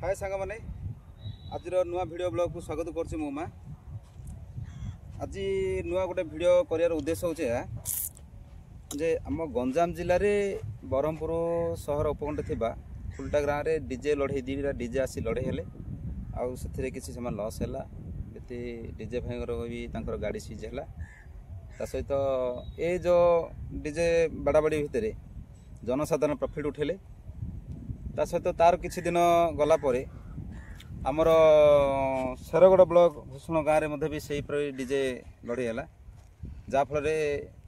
हाय सांग मैंने आज नुआ वीडियो ब्लॉग को स्वागत कर मो माँ आज नुआ गोटे वीडियो कर उद्देश्य हो जे आम गंजाम जिले में ब्रह्मपुर सहर उपकंठ थी फुलटा गाँव में डीजे लड़े दीटा डीजे आसी लड़े हेले आउ से किसी से लॉस है डीजे भाई भी गाड़ी सीज है सहित ये जो डीजे बाड़ाबाड़ी भितर जनसाधारण प्रॉफिट उठेले सहित तार किसी दिन गलापर आमर शेरगढ़ ब्लॉक भूषण गाँव में भी से डीजे लड़े है जहाँफल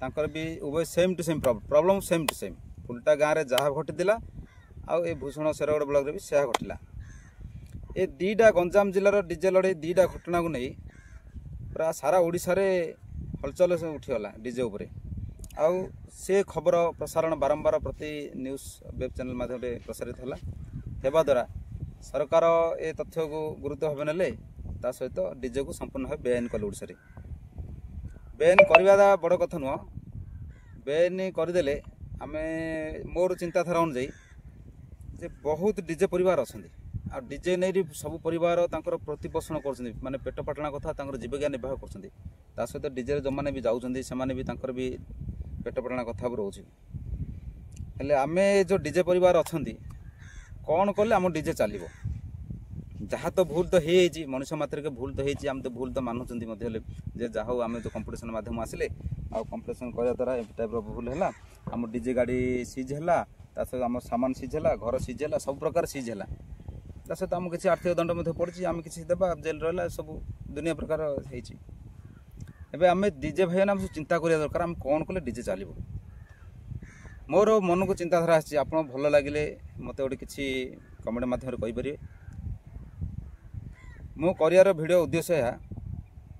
तांकर भी उभय same to same problem same to same फुलटा गाँव में जहाँ घटीला आउ ए भूषण शेरगढ़ ब्लॉक रे भी से घटला ए दीटा गंजाम जिलार डीजे लड़े दीटा घटना को नहीं पूरा सारा ओडिशा रे हलचल उठीगला डीजे उपरे आउ से खबर प्रसारण बारंबार प्रति न्यूज वेब चैनल माध्यम प्रसारित होगा द्वारा सरकार ए तथ्य को गुरुत्व भाव ने सहित डीजे को संपूर्ण भाव बेआईन कले ओडिशा रे बेआईन करवा बड़ कथा नुह बेआईन करदे आम मोर चिंताधारा अनुजाई जे बहुत डीजे परिवार अच्छा आ डीजे नहीं सब परिवार प्रतिपोषण कर माने पेट पाटना कथा जीविका निर्वाह कर सहित डीजे जो मैंने भी जाऊँच से भी पेट पाटना कथा रोचे हेले आम जो डीजे परिवार अच्छा कौन कले आम डीजे चलो जहाँ तो भूल तो है मनुष्य मात्र के भूल तो होम तो भूल तो मानुंट जहाँ आम जो कंपिटिशन माध्यम आसिले आ कंपिटिशन करने द्वारा ए टाइप भूल है आम डीजे गाड़ी सीज है सहित आम सामान सीज है घर सीज है सब प्रकार सीज है सहित आम किसी आर्थिक दंड पड़ी आम किसी देवा जेल रहा सब दुनिया प्रकार एबे आम डीजे भाई आम चिंता करिया दरकार आम कौन कले डीजे चलो मोर मन को चिंताधारा आसी आप भल लगे मत गोटे किसी कमेंट माध्यम कहींपर मो कर भिडियो उद्देश्य है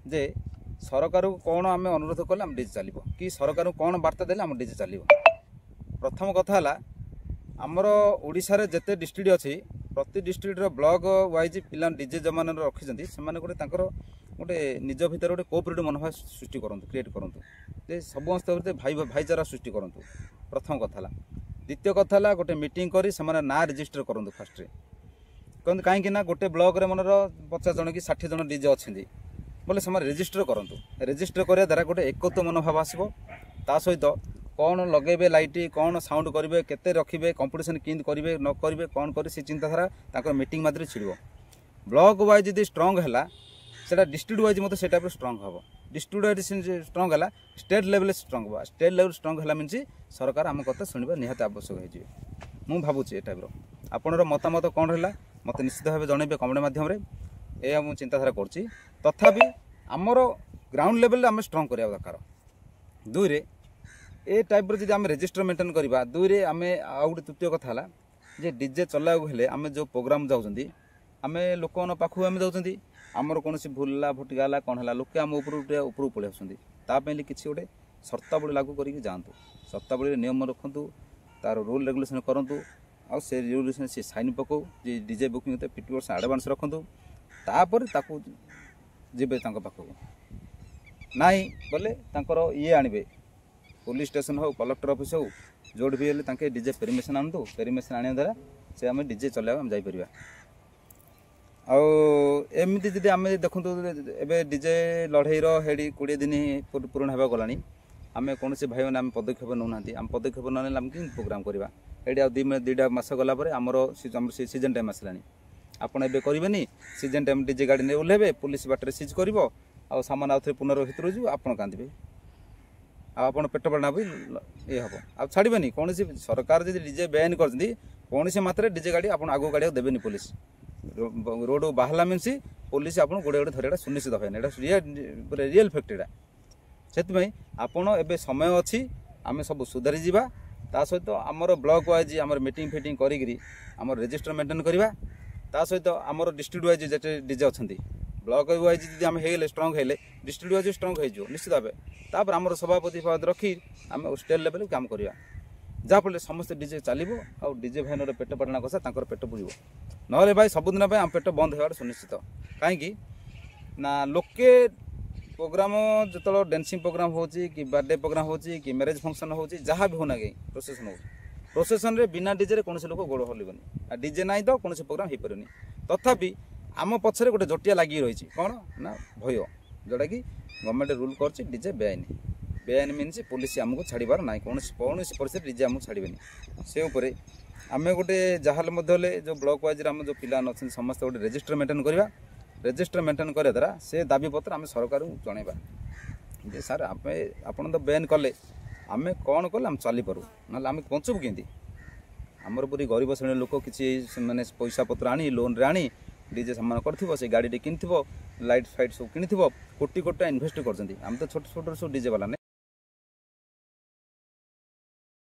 जे सरकार को कौन आम अनुरोध कले आम डीजे चलो कि सरकार को कौन बार्ता देले आम डीजे चलो प्रथम कथा है आमर ओडिशा रे जेते डिस्ट्रिक्ट अच्छी प्रति डिस्ट्रिक्ट ब्लॉक वाइज पिला डीजे जो मैंने रखी से गोटे निज भितर गोटे कोऑपरेटिव मनोभाव सृष्टि करूँ क्रिएट करूँ समस्त भाईचारा सृष्टि करूँ प्रथम कथा है द्वितीय कथा है गोटे मीटिंग करी से ना रजिस्टर करूँ फास्ट कहते कहीं गोटे ब्लॉक रे मनर 50 जन कि 60 जन डीजे अच्छे बोले से रजिस्टर करूँ रजिस्टर कराया द्वारा गोटे एकत्व मनोभाव आसो ता सहित कौन लगेबे लाइट कौन साउंड करेंगे केते रखिए कंपिटिशन किंद करेंगे न करेंगे कौन कर मीटिंग मीटिंग मात्र छिड़ ब्लॉक वाइज यदि स्ट्रंग है सेटा डिस्ट्रिक्ट वाइज मत से टाइप स्ट्रंग हम डिस्ट्रिक्ट वाइज स्ट्रंग है स्टेट लेवल स्ट्रंग हुआ स्टेट लेवल स्ट्रंग है मीन सरकार आम कथा शुणा निहाती आवश्यक हो भावुँ ये टाइप आपणर मतामत कौन रहा मत निश्चित भाव जनइबे कमेंट मध्यम यह मुझे चिंताधारा करुँची तथापि आमर ग्राउंड लेवल आम स्ट्रंग करवा दरकार दुई रे ए टाइप जब आम रजिस्टर मेंटेन करवा दुई रे आम आउ गोटे तृतीय कथा है जे डीजे चलाइले आम जो प्रोग्राम जाऊँ आम लोक पाखु आम जाऊँ आमर कौन भूलला भटकाला कौन है लोके आम उपरू पलि आसती किसी गोटे सर्तावली लागू करके जातु सर्तावली नियम रखु तार रूल रेगुलेसन करूँ आउ से रेगुलेसन से साइन पकाऊ जी डीजे बुकिंग 50% एडवांस रखु तापर जीवे पाखक ना बोले ये आणवे पुलिस स्टेशन हो कलेक्टर ऑफिस हो जो भी हेल्ले डीजे परमिशन आणतु परमिशन आने द्वारा से आम डीजे चलाइबा आम जापर आमती जी आम देखु ए डीजे लड़ई हेड़ी 20 दिन पूर्ण होगा गला आम कौन भाई मैंने आम पदक्षेप नौना आम पदक्षेप ना आम कि प्रोग्राम करवा ये दुईटा मस गलापर आमर सीजन टाइम आसला आपड़ ए करेनि सीजन टाइम डीजे गाड़ी नहीं ओह्लैबे पुलिस बाटर सीज कर सामान आउ थे पुनर्भितर जी आप कांदे आप पेट पाटना भी ये हम आ छाड़बे कौन सरकार जी डीजे बेआईन कर कौन मात्र डीजे गाड़ी आप आगे गाड़ी देवेनि पुलिस रोड बाहला मीन पुलिस आप गोटे गोटे धरिया सुनिश्चित भाई रियल फैक्ट यहाँ से आपड़ ए समय अच्छी आम सब सुधारी जावा ता सहित आमर ब्लॉक वाइज आम मीटिंग फिटिंग करी आम रजिस्टर मेंटेन करवा ता सहित आमर डिस्ट्रिक्ट वाइज जिते डीजे अच्छा ब्लॉक वाइज जी आम हो स्ट्रंग है डिस्ट्रिक्ट वाइज स्ट्रंग हो निश्चित भाव तापर आम सभापति पद रखी आम स्टेट लेवल काम करवा जहाँफल समस्त डीजे चलो आ डीजे भाई पेट पाटना कसा पेट पुर ना भाई सबुदिन आम पेट बंद होगा सुनिश्चित कहीं ना लोके प्रोग्राम जो डांसिंग प्रोग्राम हो कि बर्थडे प्रोग्राम हो कि मैरेज फंक्शन हो जहाँ भी होना कहीं प्रोसेसन हो प्रोसेसन रे बिना डीजे रे कौन लोक गोड़ हलबनी आ डीजे ना तो कौन प्रोग्राम हो पारे तथापि आम पछरे गोटे जटिया लगी रही कौन ना भय जोटा कि गवर्नमेंट रूल कर डीजे बेआईन बेआईन मीन पुलिस आमको छाड़बार ना कौन परिस्थिति डीजे आमको छाड़बे से उपरे आम गोटे जहाँ जो ब्लॉक वाइज आम जो पिला अच्छे समस्त गोटे रेजिस्टर मेंटेन करवा रेजिस्टर मेंटेन କରିବା द्वारा से दाबी पत्र आम सरकार जनइबा जे सर आपन तो बैन कले आम कौन कले आम चली पारू ना आम बचबू केंती आमर पूरी गरीब श्रेणी लोक किसी माने पैसा पत्र आनी लोन रे आनी डीजे सामान कर से गाड़ी किन लाइट फाइट सब किन कोटी कोटी इन्वेस्ट कर आम तो छोट छोट सब डीजे वाला